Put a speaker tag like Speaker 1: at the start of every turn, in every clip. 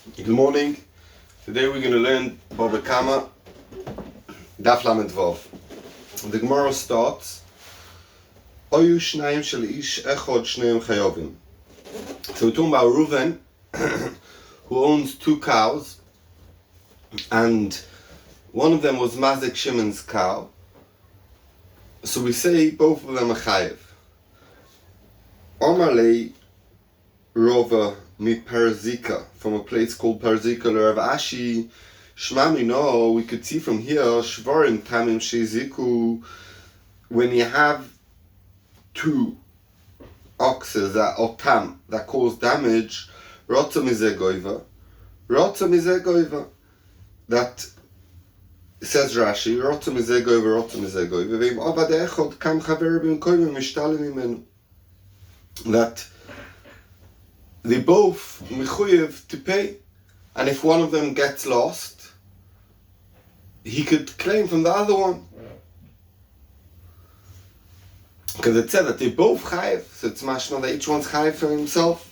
Speaker 1: Good morning. Today we're going to learn Baba Kama Daf Lamed Vav. The Gemara starts Oyu Shnaim Shel Ish Echod Shneim Chayovim. So we're talking about Reuven who owns two cows, and one of them was Mazik Shimon's cow. So we say both of them are Chayev. Omarlei Rova mi Perzika, from a place called Perzika, Rav Ashi Shmami. No, we could see from here Shvarim Tamim Sheziku, when you have two oxes that are tam, that cause damage, Rotza Mizeh Goiva, that says Rashi, Rotza Mizeh Goiva, Ve'im Avad Echod Kam Chaver B'im Koimim Mishtalim Imenu, that they both mechuyev to pay, and if one of them gets lost, he could claim from the other one. Because it said that they both chayev, so it's mashma that each one's chayev for himself.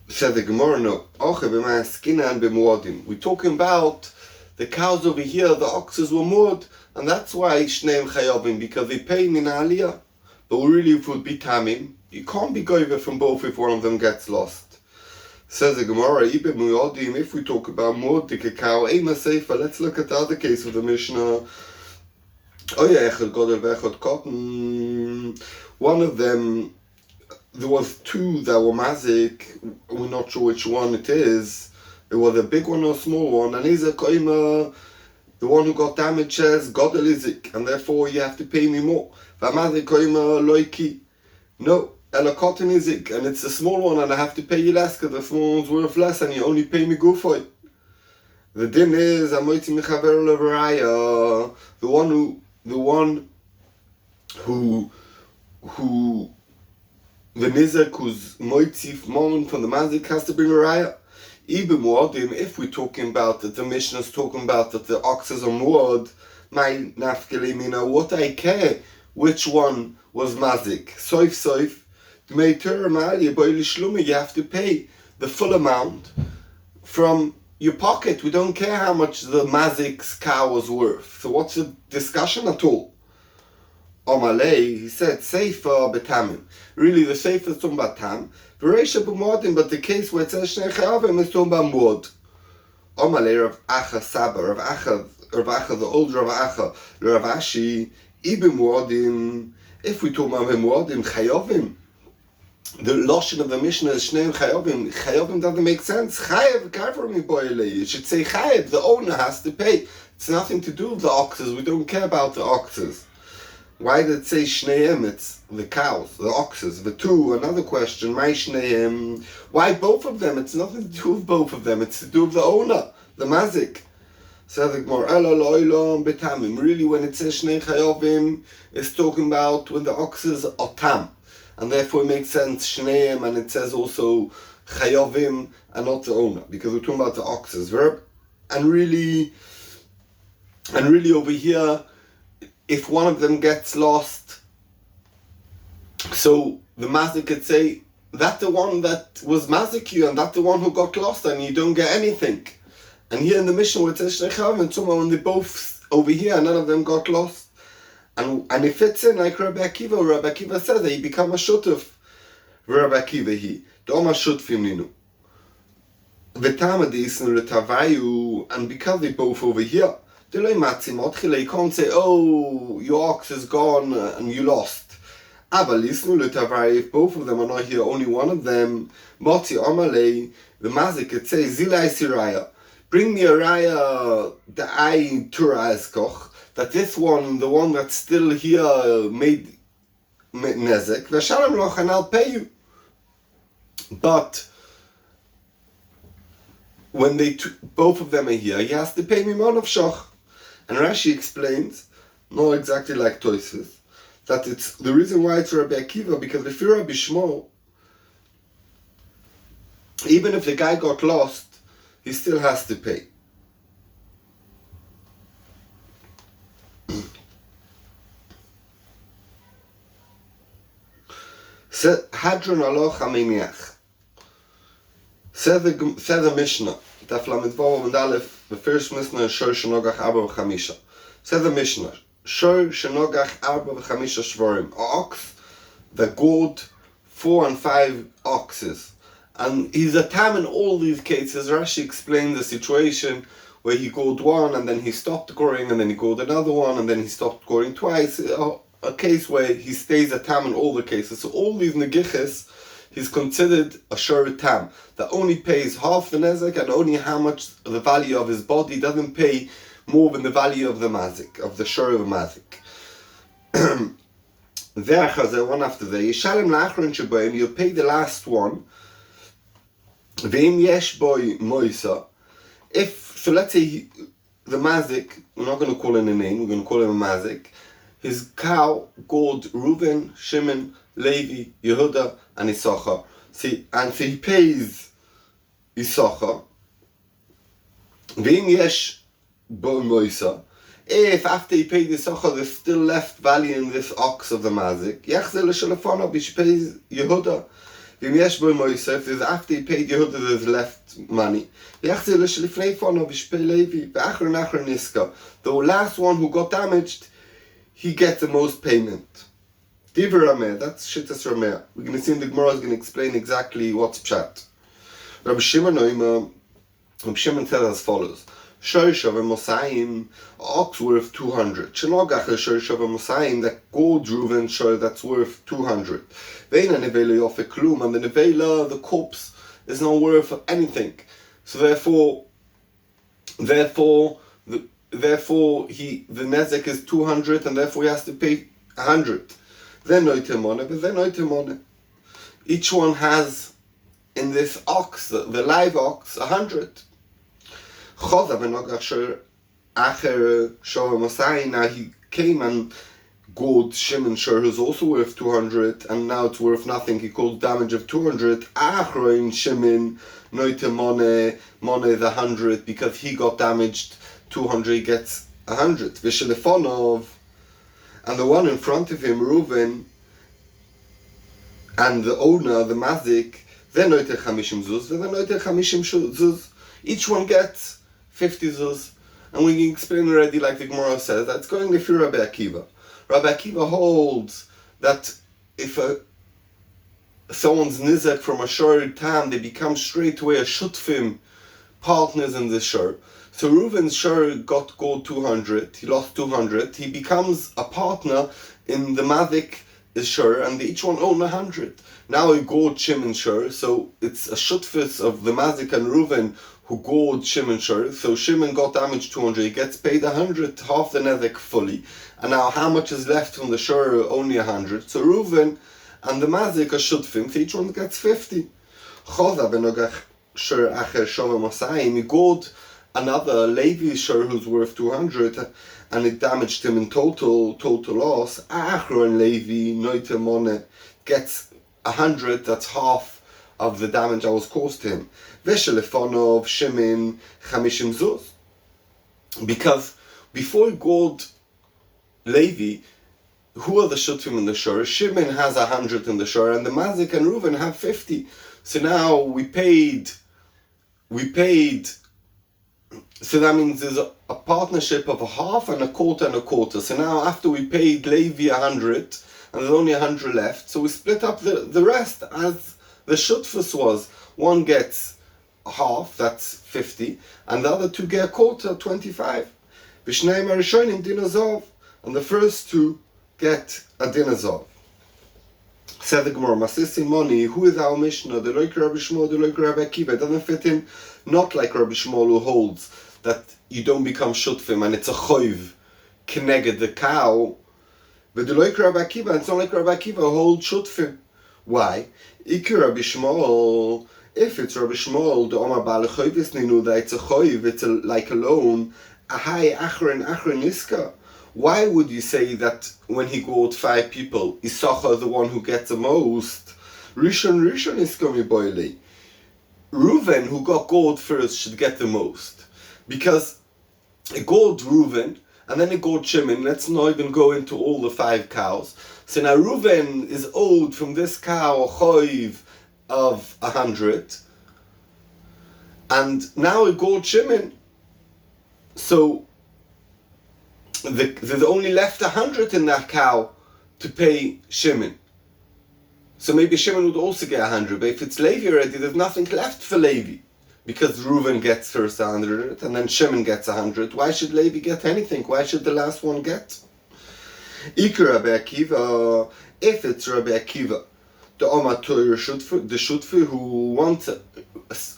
Speaker 1: Said the Gemara, no, we're talking about the cows over here, the oxes were muad, and that's why shneim chayovim, because they pay min aliyah. But really, if it would be tamim, you can't be goiva from both if one of them gets lost. Says the Gemara, if we talk about muad, the cow, let's look at the other case of the Mishnah. One of them, there was two that were mazik, we're not sure which one it is. It was a big one or a small one, and he's a koima, the one who got damaged says Godel izik, and therefore you have to pay me more. V'amazik koima loiki. No, elakot izik, and it's a small one, and I have to pay you less because the small one's worth less, and you only pay me go for it. The din is amoiti mechaver levaraya, the one who the nizak who's moitzif mon from the mazik has to bring a raya. Even muadim, if we're talking about that, the Mishnah is talking about that the oxes are muad, my nafkelimina, what I care which one was mazik. Soif, you have to pay the full amount from your pocket. We don't care how much the mazik's cow was worth. So what's the discussion at all? Omalei, he said, Seifa betamim. Really, the Seifa is talking about tam. But the case where it says Shnei Chayavim is talking about muad. Omalei Rav Acha Saba, Rav Acha, the old Rav Acha, Rav Ashi, Ibim muadim. If we talk about muadim Chayavim, the lotion of the Mishnah is Shnei Chayavim. Chayavim doesn't make sense. Chayav Kavrim Boilei. You should say Chayav. The owner has to pay. It's nothing to do with the oxes. We don't care about the oxes. Why did it say Shneim? It's the cows, the oxes, the two. Another question, my Shneim. Why both of them? It's nothing to do with both of them. It's to do with the owner, the mazik. Says the Gemara, really, when it says Shnei Chayovim, it's talking about when the oxes are tam. And therefore it makes sense, Shneim, and it says also Chayovim, and not the owner, because we're talking about the oxes. And really over here, if one of them gets lost, so the mazik could say, that's the one that was mazik you, and that's the one who got lost, and you don't get anything. And here in the Mishnah where it says Shnei Chayavim, when they both over here, none of them got lost. And it fits in like Rabbi Akiva says that he become a shutuf. Rabbi Akiva he, Doma shutfim ninu. V'tamadisnu l'tavayu, and because they both over here, you can't say, oh, your ox is gone and you lost. If both of them are not here, only one of them, Motzi Amalei, the mazik, it says, Zilai Siraya, bring me a raya, the I Tura Eskoch, that this one, the one that's still here, made nezek, Vashalam Loch, and I'll pay you. But when both of them are here, he has to pay me mon of shoch. And Rashi explains, not exactly like Tosfos, that it's the reason why it's Rabbi Akiva, because if you're Rabbi Shmuel, even if the guy got lost, he still has to pay. Hadron aloch aminiach. Says the Mishnah, Daf Lamed Vav and Aleph, the first Mishnah is Shor Shenogach Arba V'Chamisha. Says the Mishnah, Shor Shenogach Arba V'Chamisha Shvorim, an ox that gored 4 and 5 oxes. And he's a tam in all these cases. Rashi explains the situation where he gored one and then he stopped goring and then he gored another one and then he stopped goring twice. A case where he stays a tam in all the cases. So all these negiches, he's considered a shor tam that only pays half the nezek and only how much the value of his body, doesn't pay more than the value of the mazik, of the shor of mazik. One after the Yishalem la'achron sheboim, you'll pay the last one. V'im yesh boy moisa. So let's say the mazik, we're not going to call him a name, we're going to call him a mazik. His cow gored Reuven, Shimon, Levi, Yehuda, and Issachar. So he pays Issachar. V'im yesh boy moisa. If after he paid Issachar there's still left value in this ox of the mazik, yachzel l'shalafonov, he pays Yehuda. If there's after he paid Yehuda there's left money, yachzel l'shalifnei fonov, he pays Levi. The last one who got damaged, he gets the most payment. Divrei Rameh, that's Shittas Rameh. We're going to see in the Gemara is going to explain exactly what's pshat. Rabbi Shimon says as follows. Shor Shaveh Mosayim, ox worth 200. Shenogach a Shor Shaveh Mosayim, that gold Reuven shor that's worth 200. Veina nevela yofe klum, and the nevela, the corpse, is not worth anything. So therefore the nezek is 200, and therefore he has to pay 100. Then noitemone, but then noitemone. Each one has in this ox, the live ox, 100. Now he came and gored Shimon shor, who's also worth 200, and now it's worth nothing. He called damage of 200. Achroin Shimon noite mone the 100, because he got damaged 200, he gets 100. V'shelefonov, and the one in front of him, Reuven, and the owner, the mazik, they noite 50 zuz, they noite 50 zuz. Each one gets 50 zuz, and we can explain already, like the Gemara says, that's going if you're Rabbi Akiva. Rabbi Akiva holds that if someone's nizek from a shor tam, they become straight away a shutfim, partners in the shor. So Reuven's shor got gold 200, he lost 200, he becomes a partner in the mazik shor, and they each one own 100. Now he gored Shimon shor, so it's a shutfis of the mazik and Reuven who gored Shimon shor. So Shimon got damaged 200, he gets paid 100, half the nezek fully. And now how much is left from the shor? Only 100. So Reuven and the mazik are shutfim, so each one gets 50. Choza benogach shor acher shoma masayim, he gored another Levi shor who's worth 200, and it damaged him in total loss. Achron Levi noite mone gets 100, that's half of the damage that was caused to him. V'shelefonov Shimon 50 zuz. Because before he gored Levi, who are the shutfim in the shor? Shimon has 100 in the shor, and the mazik and Reuven have 50. So now we paid. So that means there's a partnership of a half and a quarter and a quarter. So now after we paid Levi 100, and there's only 100 left, so we split up the rest as the shutfus was. One gets half, that's 50, and the other two get a quarter, 25. V'shnei marishonim dinazov, and the first two get a dinazov. Said the Gemara, Masisi Moni, who is our Mishnah? The like Rabbi Shmuel, the like Rabbi Akiva. It doesn't fit in, not like Rabbi Shmuel who holds that you don't become shutfim and it's a choiv keneged the cow. But the like Rabbi Akiva, it's not like Rabbi Akiva who holds shutfim. Why? Iki Rabbi Shmuel, if it's Rabbi Shmuel, the Omar Baal Choivis Ninu, that it's a choiv, it's like a loan, ahai achron niska. Why would you say that when he gored 5 people, Issachar the one who gets the most? Rishon is komi boile. Reuven, who got gored first, should get the most. Because it gored Reuven, and then it gored Shimon. Let's not even go into all the 5 cows. So now Reuven is owed from this cow a choiv of 100, and now it goes Shimon. So there's only left 100 in that cow to pay Shimon. So maybe Shimon would also get 100, but if it's Levi already, there's nothing left for Levi. Because Reuven gets first 100, and then Shimon gets 100. Why should Levi get anything? Why should the last one get? Iker Rabbi Akiva, if it's Rabbi Akiva, the Amateur Shutfu, the Shutfu who wants a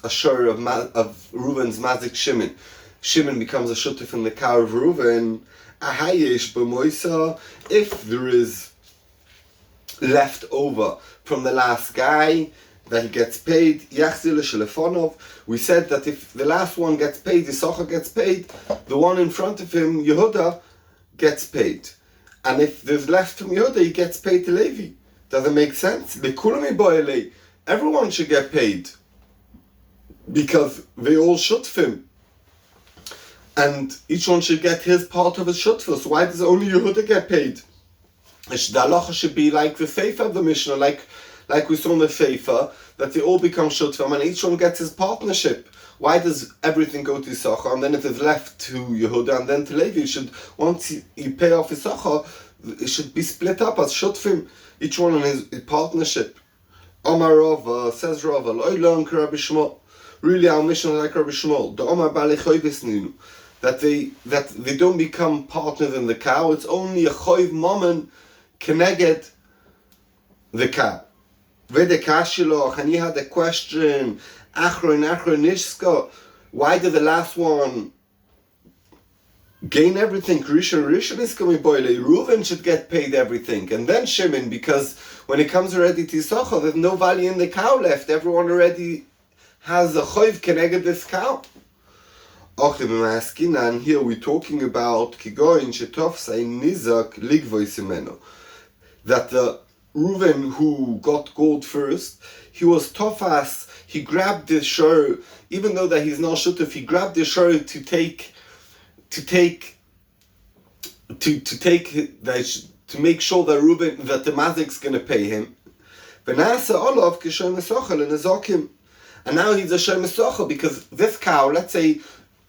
Speaker 1: share of Reuven's Mazik Shimon. Shimon becomes a Shutfu in the cow of Reuven. Ahayesh b'moisa, if there is left over from the last guy that he gets paid, Yachzil Shelefonov. We said that if the last one gets paid, Yisachar gets paid, the one in front of him, Yehuda, gets paid. And if there's left from Yehuda, he gets paid to Levi. Does it make sense? Everyone should get paid because they all shutfim. And each one should get his part of his shutfah. So why does only Yehuda get paid? The halacha should be like the Seifa of the Mishnah, like we saw in the Seifa, that they all become shutfim and each one gets his partnership. Why does everything go to Yisachar and then it is left to Yehuda and then to Levi? Once you pay off Yisachar, it should be split up as shutfim, each one in his partnership. Omar Rava, says Rava, Lo'ilon Rabbi Shmuel. Really our Mishnah like Rabbi Shmuel. The Omar Bali Choyvis Ninu. That they don't become partners in the cow. It's only a choiv moment connected the cow. Vedekashiloch, and he had a question. Achron Nishska. Why did the last one gain everything? Rishon is coming boile. Reuven should get paid everything, and then Shimon, because when it comes already to Yisachar, there's no value in the cow left. Everyone already has a choiv connected this cow. And here we're talking about Kigoin Shetov Say Nizak Ligvoisimeno. That the Reuven who got gold first, he was tofas, he grabbed the shor, even though that he's not shutuf, he grabbed the shor to make sure that Reuven, that the mazik's gonna pay him. And now he's a shem esocha because this cow, let's say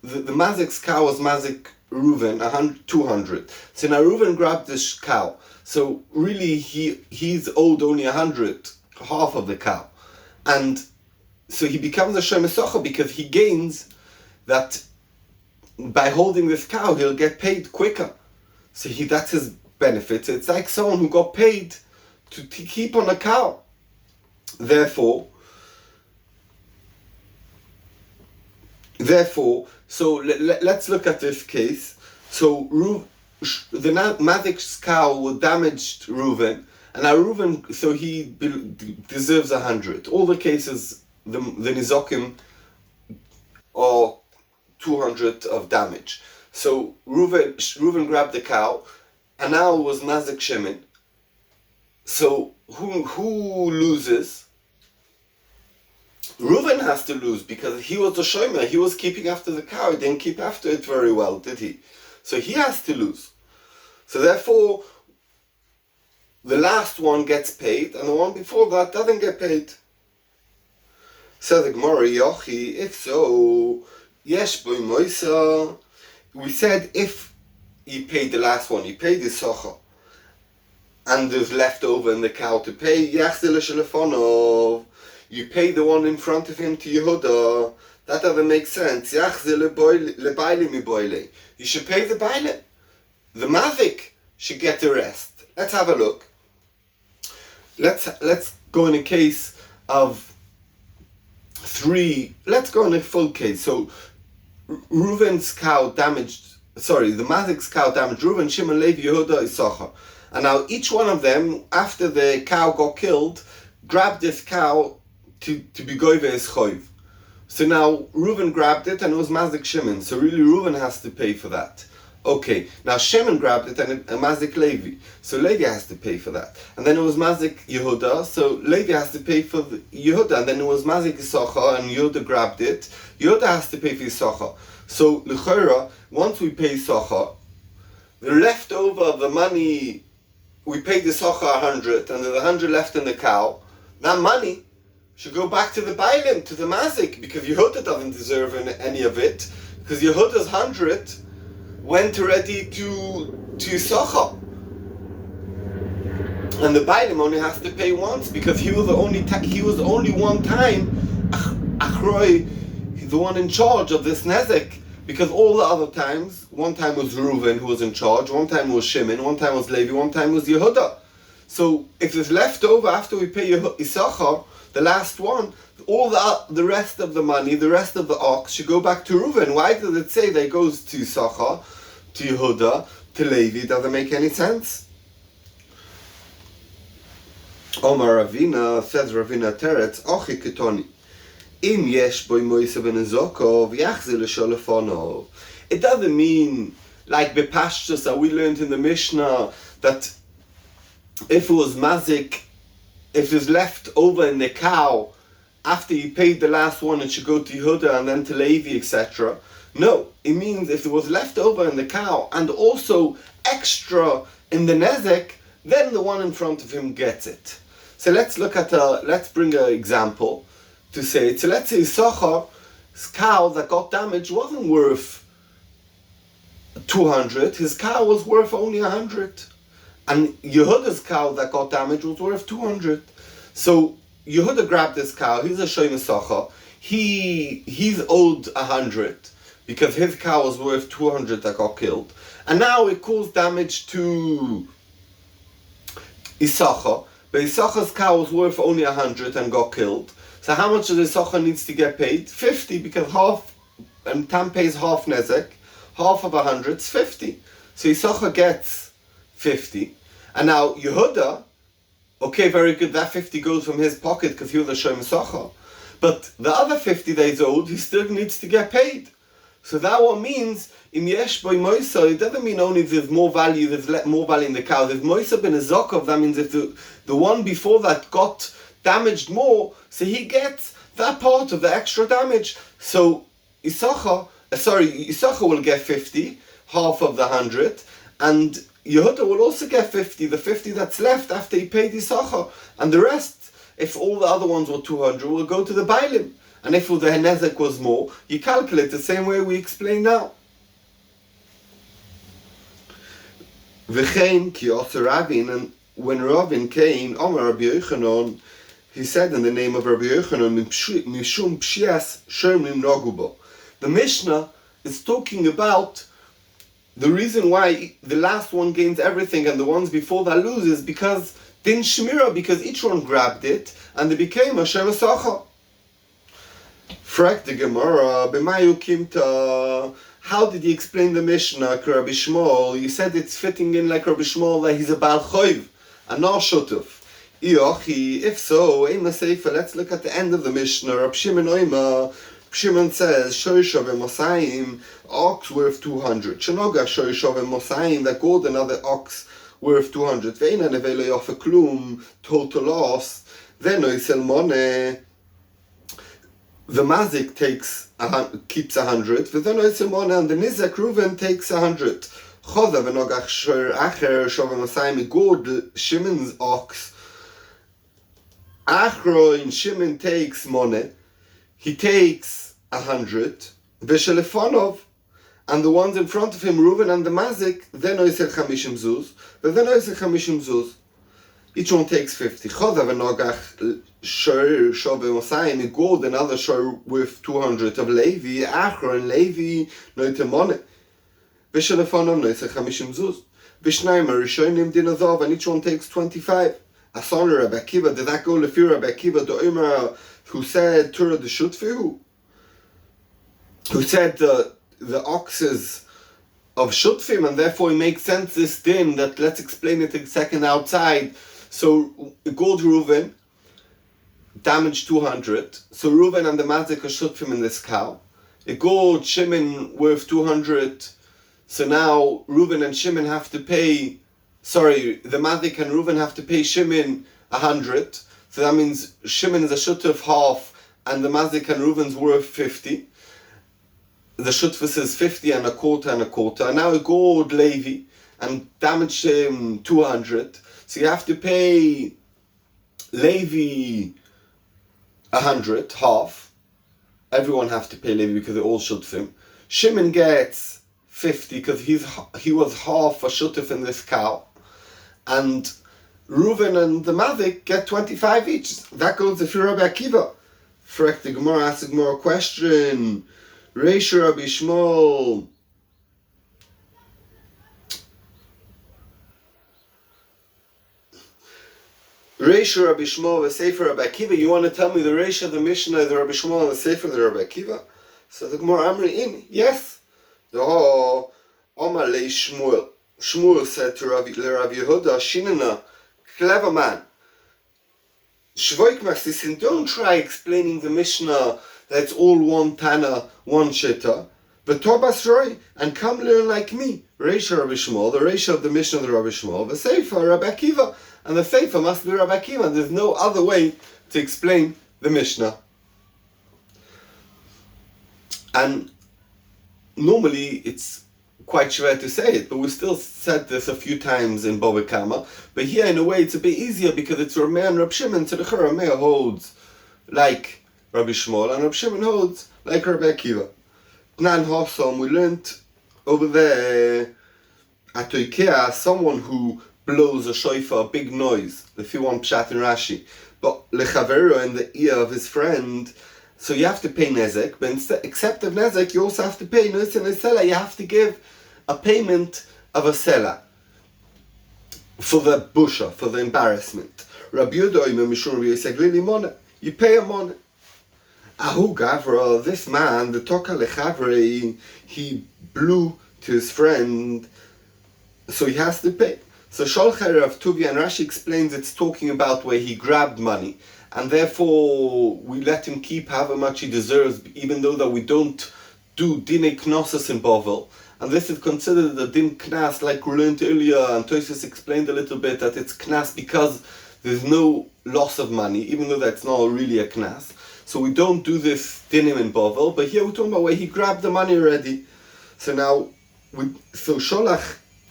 Speaker 1: the mazik's cow was mazik Reuven, 200. So now Reuven grabbed this cow. So really he's owed only 100, half of the cow. And so he becomes a shem esocha because he gains that by holding this cow he'll get paid quicker. So that's his benefit. It's like someone who got paid to keep on a cow. Therefore, so let's look at this case. So the Mazik's cow damaged Reuven, and now Reuven, so he deserves 100. All the cases, the Nizokim are 200 of damage. So Reuven grabbed the cow, and now it was Mazik Shimon. So who loses? Reuven has to lose because he was the shomer. He was keeping after the cow. He didn't keep after it very well, did he? So he has to lose. So therefore, the last one gets paid, and the one before that doesn't get paid. Says the Gemara, Yochi, if so, yesh boi moisa. We said if he paid the last one, he paid his socha, and there's left over in the cow to pay, yachzil shelefonov. You pay the one in front of him to Yehuda. That doesn't make sense. You should pay the baile. The mazik should get the rest. Let's have a look. Let's go in a case of 3. Let's go in a full case. So Reuven's cow damaged. The mazik's cow damaged Reuven, Shimon, Levi, Yehuda, Yisachar. And now each one of them, after the cow got killed, grabbed this cow to be goyve his choiv. So now Reuven grabbed it and it was Mazik Shimon. So really Reuven has to pay for that. Okay, now Shimon grabbed it and Mazik Levi. So Levi has to pay for that. And then it was Mazik Yehuda. So Levi has to pay for Yehuda. And then it was Mazik Yisachar and Yehuda grabbed it. Yehuda has to pay for Yisachar. So l'chora, once we pay Yisachar, the leftover of the money we paid the socha 100, and there's 100 left in the cow, that money should go back to the bailim, to the mazik, because Yehuda doesn't deserve any of it, because Yehuda's 100 went already to socha. And the bailim only has to pay once, because he was only one time achroi, the one in charge of this nezek. Because all the other times, one time was Reuven who was in charge, one time was Shimon, one time was Levi, one time was Yehuda. So if it's left over after we pay Issachar, the last one, all the rest of the money, the rest of the ox should go back to Reuven. Why does it say that it goes to Issachar, to Yehuda, to Levi? It doesn't make any sense. Omar Ravina, says Ravina Teretz, Ochi Ketoni. It doesn't mean, like בפשטות that we learned in the Mishnah, that if it was mazik, if it's left over in the cow, after you paid the last one, it should go to Yehuda and then to Levi, etc. No, it means if it was left over in the cow and also extra in the nezek, then the one in front of him gets it. So let's bring an example to say it. So let's say Issachar's cow that got damaged wasn't worth 200, his cow was worth only 100. And Yehuda's cow that got damaged was worth 200. So Yehuda grabbed this cow, he's a Shoym Issachar, he's owed 100 because his cow was worth 200 that got killed. And now it caused damage to Issachar, but Issachar's cow was worth only 100 and got killed. So how much does Issachar needs to get paid? 50, because half, and Tam pays half nezek, half of 100 is 50. So Issachar gets 50. And now Yehuda, okay, very good, that 50 goes from his pocket because he was a Shoym Issachar. But the other 50 days old, he still needs to get paid. So that what means, in Yesh Boi Moisa, it doesn't mean only if there's more value in the cow. There's Moisa ben Ezokov, that means if the one before that got damaged more, so he gets that part of the extra damage. So Issachar will get 50, half of the 100, and Yehuda will also get 50, the 50 that's left after he paid Issachar, and the rest, if all the other ones were 200, will go to the bailim. And if the nezek was more, you calculate the same way we explain now. V'chein ki oser Ravin, and when Ravin came, Omar Rabbi Yochanan, he said in the name of Rabbi Yochanan, Mishum Pshias Shermim Nogubo. The Mishnah is talking about the reason why the last one gains everything and the ones before that loses, because Din Shmira, because each one grabbed it and they became a Shoym Issachar. Frak the Gemara, B'mayu Kimta. How did he explain the Mishnah, Rabbi Shmuel? You said it's fitting in like Rabbi Shmuel that he's a Baal Choiv, a Nar Shotuf. If so, let's look at the end of the Mishnah. Rab Shimon Oima, Shimon says, Shoyshav and Mosayim, ox worth 200. Shanoga Shoyshav and Mosayim, that gold another ox worth 200. Veina nevelo yofa klum, total loss. Then oisel money. The mazik keeps 100. Then oisel money, and the nizak Reuven takes 100. Choda v'nogach shor acher shav and Mosayim, gold Shimon's ox. Achro in Shimon takes money, he takes 100, Veshelefonov, and the ones in front of him, Reuven and the Mazik, then oiser 50 zuz, but then oiser 50 zuz. Each one takes 50. Chodav v'nogach shor Mosayim, gold another shor with 200 of Levi, Achro and Levi noite money. Veshelefonov noiser 50 zuz. Vishnayim Rishonim dinazov, and each one takes 25. Asana Rabbi Akiva, did that go Lefi Rabbi Akiva, the Omer, who said Torah the Shutfihu? Who said the oxes of Shutfim, and therefore it makes sense this din that let's explain it in a second outside. So gold Reuven damaged 200. So Reuven and the Mazik are Shutfim in this cow. A gold Shimon worth 200. So now Reuven and Shimon have to pay. The Mazik and Reuven have to pay Shimon 100. So that means Shimon is a shutuf half, and the Mazik and Reuven's worth 50. The shutfus is 50 and a quarter and a quarter. And now it gold Levi and damaged him 200. So you have to pay Levi 100, half. Everyone have to pay Levi because they're all shutfim. Shimon gets 50 because he was half a shutf in this cow. And Reuven and the Mazik get 25 each. That goes if you're Rabbi Akiva. Frek the Gemara asks the Gemara a question. Reish Rabbi Shmuel. Reish Rabbi Shmuel, the Sefer Rabbi Akiva. You want to tell me the Reish of the Mishnah, the Rabbi Shmuel, and the Sefer of the Rabbi Akiva? So the Gemara Amri in. Yes. Oh, Omar le Shmuel. Shmuel said to Rabbi Yehuda, Shinana, clever man. Shvoik Masisin, don't try explaining the Mishnah that it's all one Tana, one Shita. But Tobas Roy, and come learn like me. Reish Rabbi Shmuel, the Reish of the Mishnah of the Rabbi Shmuel, the Sefer Rabbi Akiva. And the Sefer must be Rabbi Akiva. There's no other way to explain the Mishnah. And normally it's quite schwer to say it, but we still said this a few times in Bava Kama. But here, in a way, it's a bit easier because it's Rameh and Rab Shimon. So the Rameh holds like Rabbi Shmuel, and Rab Shimon holds like Rabbi Akiva. Nan Hosom, we learned over there at Ikea, someone who blows a shofar, a big noise, if you want Pshat and Rashi, but lechavero in the ear of his friend. So you have to pay nezek, but instead, except of nezek, you also have to pay nus and a selah. You have to give a payment of a selah for the busha, for the embarrassment. Rabbi Yehuda Mishum Rabbi Yosef Lili Mona, you pay a mona. Ahu Gavra, this man, the Toka Lechavre, he blew to his friend, so he has to pay. So Sholcher of Tuvia and Rashi explains it's talking about where he grabbed money, and therefore we let him keep however much he deserves, even though that we don't do Dine Knossos in Bovel. And this is considered a Din Knas, like we learned earlier, and Tosis explained a little bit that it's Knas because there's no loss of money, even though that's not really a Knas. So we don't do this Dinim in Bovel, but here we're talking about where he grabbed the money already. So now,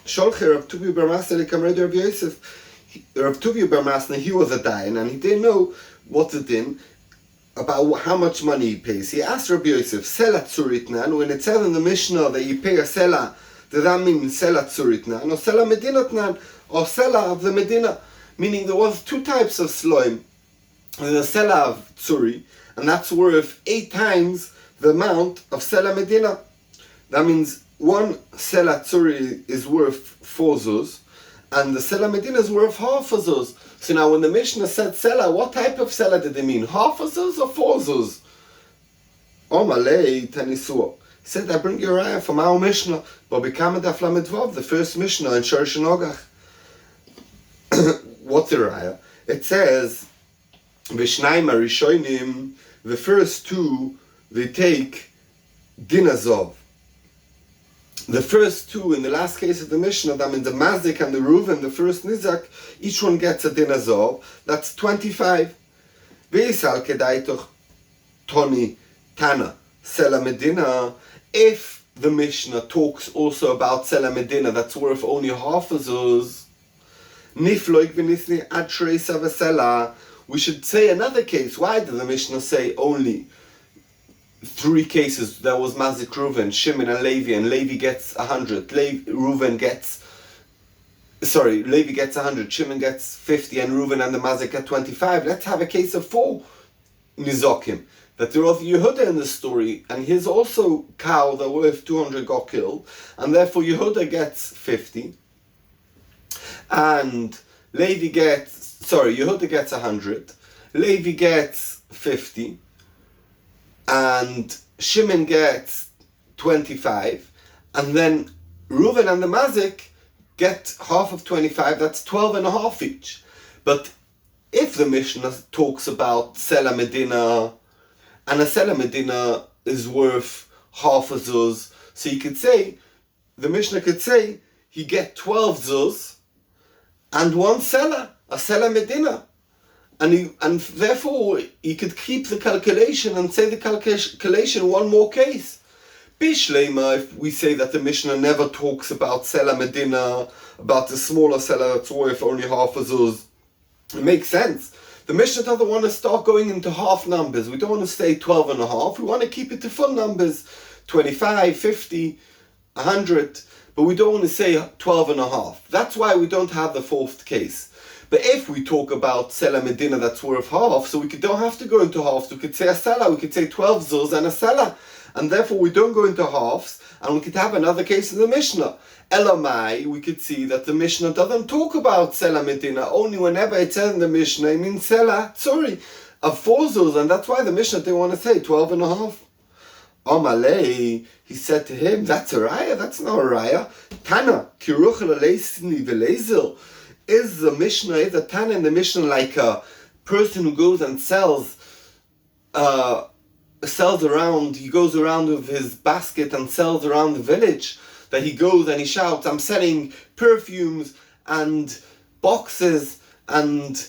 Speaker 1: Sholcher of Tuvi Bar Masna Lekam Rabbi Yosef, Rav Tuvi Bar Masna, he was a dayan, and he didn't know what the din about how much money he pays. He asked Rabbi Yosef, Sela Tzuritnan, when it says in the Mishnah that you pay a Sela, does that mean Sela Tzuritnan, or Sela Medinatnan, or Sela of the Medina? Meaning there was two types of Sloim. There's a Sela of Tzuri, and that's worth 8 times the amount of Sela Medina. That means one Sela Tzuri is worth 4 zuz, and the Sela Medina is worth half a zuz. So now when the Mishnah said Sela, what type of Sela did they mean? Half a zuz or 4 zuz? Omalei Tanisua. He said, I bring you a raya from our Mishnah, but Bikama Daf Lamed Vav, the first Mishnah in Shor Shnogach. What's the raya? It says, V'shnaim Arishonim, the first 2, they take Dinazov. The first 2, in the last case of the Mishnah, that means the Mazik and the Reuven, the first Nizak, each one gets a Dinazov. That's 25. Ve'isal kedaitoch Toni Tana, Sela Medina. If the Mishnah talks also about Sela Medina, that's worth only half a zuz, Nifloik v'nisni ad shreisa v'sela. We should say another case. Why did the Mishnah say only 3 cases? There was Mazik, Reuven, Shimon, and Levi gets 100. Levi gets 100, Shimon gets 50, and Reuven and the Mazik get 25. Let's have a case of 4 Nizokim. That there was Yehuda in the story, and his also cow that worth 200 got killed, and therefore Yehuda gets 50, and Yehuda gets 100, Levi gets 50, and Shimon gets 25, and then Reuven and the Mazik get half of 25, that's 12 and a half each. But if the Mishnah talks about Sela Medina, and a Sela Medina is worth half a zuz, so you could say, the Mishnah could say, he get 12 zuz, and 1 Sela, a Sela Medina. And therefore, he could keep the calculation and say the calculation one more case. Bishlema, if we say that the Mishnah never talks about Sela Medina, about the smaller Sela that's worth only half a zuz, it makes sense. The Mishnah doesn't want to start going into half numbers. We don't want to say 12 and a half. We want to keep it to full numbers, 25, 50, 100. But we don't want to say 12 and a half. That's why we don't have the fourth case. But if we talk about Sela Medina that's worth half, so don't have to go into halves. We could say a Sela, we could say 12 zuz and a Sela. And therefore we don't go into halves, and we could have another case in the Mishnah. Elamai, we could see that the Mishnah doesn't talk about Sela Medina. Only whenever it says in the Mishnah, it means Sela, of 4 zuz, and that's why the Mishnah didn't want to say 12 and a half. Amalei, he said to him, that's a raya, that's not a raya. Tana, kiruchel aleisni velezil. Is the Mishnah, is a Tana in the Mishnah like a person who goes and sells around, he goes around with his basket and sells around the village, that he goes and he shouts, I'm selling perfumes and boxes and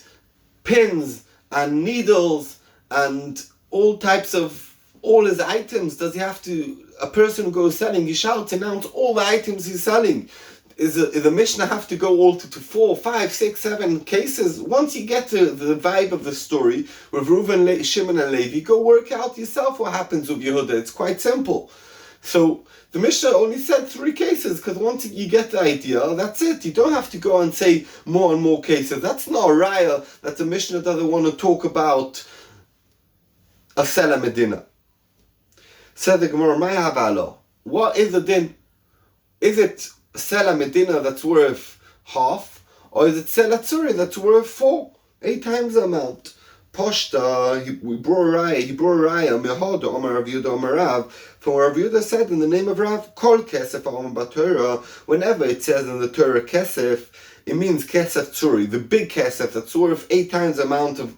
Speaker 1: pins and needles and all types of, all his items. Does he have to, a person who goes selling, he shouts, announce all the items he's selling? Is the Mishnah have to go all to 4, 5, 6, 7 cases? Once you get to the vibe of the story with Reuven, Shimon and Levi, go work out yourself what happens with Yehuda. It's quite simple. So the Mishnah only said 3 cases, because once you get the idea, that's it. You don't have to go and say more and more cases. That's not a raya that the Mishnah doesn't want to talk about a Sela Medina. Said the Gemara, Maya Havalo. What is the din? Is it Sela Medina that's worth half, or is it Sela Tzuri that's worth 4, 8 times the amount? Poshta, he brought a raya, Mehoda, Omar Rav Yehuda, Omar Rav, from Rav Yehuda said in the name of Rav, Kol Kesef Omar Batorah, whenever it says in the Torah Kesef, it means Kesef Tzuri, the big Kesef that's worth 8 times the amount of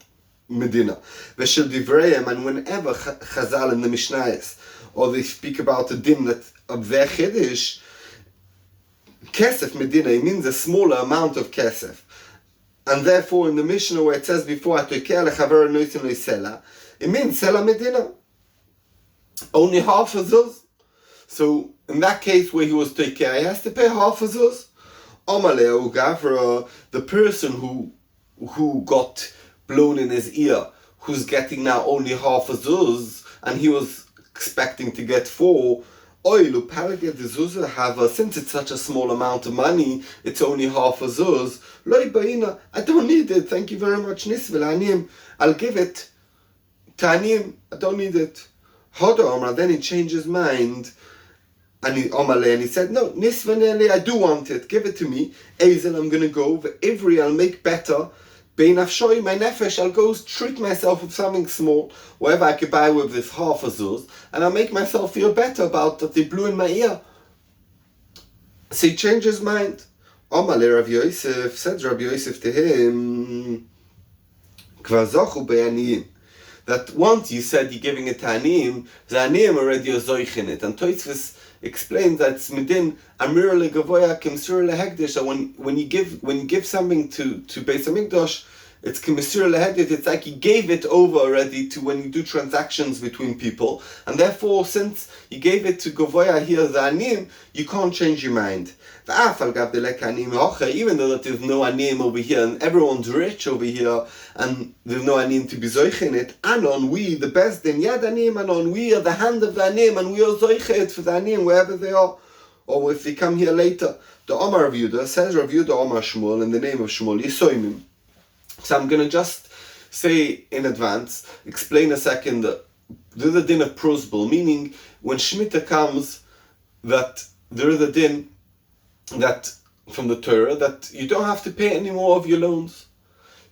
Speaker 1: Medina. Veshel Divrayim, and whenever Chazal in the Mishnayos, or they speak about the din that of their Chiddush, Kesef Medina, it means a smaller amount of Kesef. And therefore in the Mishnah where it says before, it means Sela Medina. Only half a zuz. So in that case where he was Tekeh, he has to pay half a zuz. Amaleu Gavra, the person who got blown in his ear, who's getting now only half a zuz, and he was expecting to get 4, since it's such a small amount of money, it's only half a zuz. I don't need it, thank you very much. I'll give it to Aniyim, I don't need it. Then he changed his mind, and he said, no, I do want it, give it to me. Ezel, I'm going to go, Ivri, I'll make better. Bein Afshoy, my nefesh, I'll go treat myself with something small, whatever I could buy with this half a zuz, and I'll make myself feel better about that they blew in my ear. So he changed his mind. Omale Rav Yosef, said Rav Yosef to him, Kvar zochu be'aniyim, that once you said you're giving it to Aniyim, the Aniyim already are zoich in it. And Tosfos explains that it's midin amir legavoya kimsur lehekdesh, that when you give something to Beis Hamikdash, it's kimsur lehekdesh. It's like you gave it over already to when you do transactions between people, and therefore since you gave it to gavoya here the Aniyim, you can't change your mind. Even though that there's no Aniyim over here and everyone's rich over here and there's no Aniyim to be zoich in it, anon we, the best din yad Aniyim, anon we are the hand of the Aniyim, and we are zoichet for the Aniyim wherever they are, or if they come here later. The Omar Rav Yehuda says Rav Yehuda Omar Shmuel, in the name of Shmuel, Yisoimim. So I'm going to just say in advance, explain a second, there's a din of prosbul, meaning when Shemitah comes, that there is a din that from the Torah that you don't have to pay any more of your loans.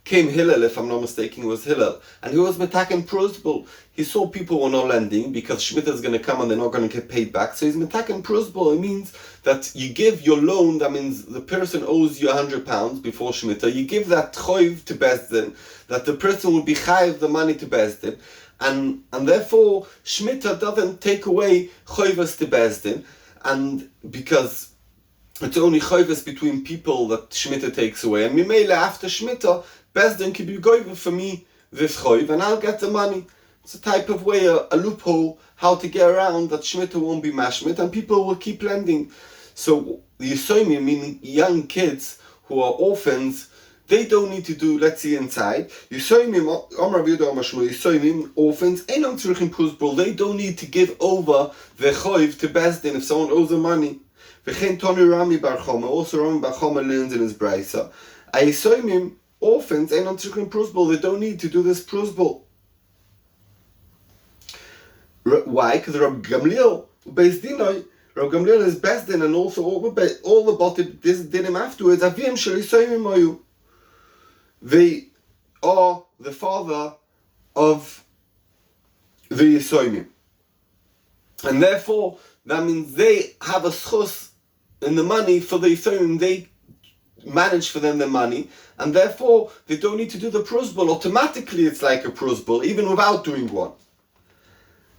Speaker 1: Came Hillel, if I'm not mistaken, it was Hillel, and he was metaken prosbul. He saw people were not lending because Shemitah is going to come and they're not going to get paid back. So he's metaken prosbul. It means that you give your loan. That means the person owes you £100 before Shemitah. You give that choiv to Bezdin, that the person will be chayiv the money to Bezdin, and therefore Shemitah doesn't take away choivas to Bezdin, and because it's only choivas between people that Shemitah takes away. And Mimele after Shemitah, Bezdin can be goyva for me this choiv, and I'll get the money. It's a type of way, a loophole, how to get around that Shemitah won't be mashmit, and people will keep lending. So the Yisoimim, meaning young kids who are orphans, they don't need to do, let's see inside. Yisoimim, orphans, they don't need to give over the choiv to Bezdin if someone owes them money. Also Rami Bar Chama learns in his brisa. Yisoimim, orphans, they don't need to do this prusbul. Why? Because Rab Gamliel, Beis Dinoi, Rab Gamliel is Bezdin, and also all the Botim did him afterwards. Avim shel Yisoimim moyu. They are the father of the Yisoimim. And therefore, that means they have a schus in the money for the Yisoimim. They manage for them the money, and therefore they don't need to do the prusbul. Automatically it's like a prusbul, even without doing one.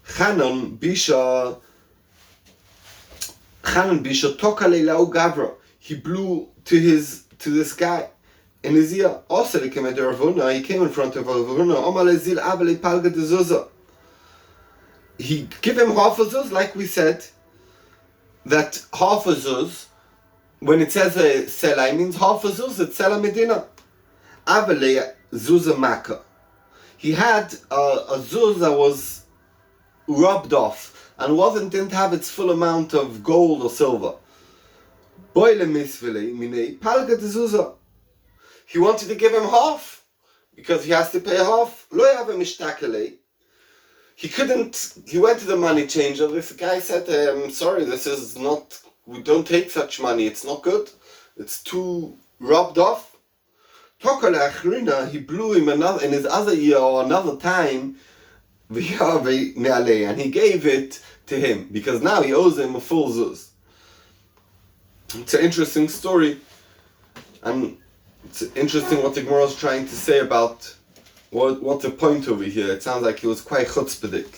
Speaker 1: Chanan Bisha Tokale Lau Gavra. He blew to this guy in his ear. Also, he came in front of Ravuna. He give him half a zuz, like we said, that half a zuz, when it says a selai, means half a zuz, it's sela medina. Avale zuz maka. He had a zuz that was rubbed off and didn't have its full amount of gold or silver. He wanted to give him half because he has to pay half. He couldn't. He went to the money changer. This guy said, "I'm sorry, this is not. We don't take such money. It's not good. It's too rubbed off." He blew him in his other ear or another time. And he gave it to him because now he owes him a full zuz. It's an interesting story, and it's interesting what the Gemara is trying to say about what's the point over here. It sounds like he was quite chutzpahdik.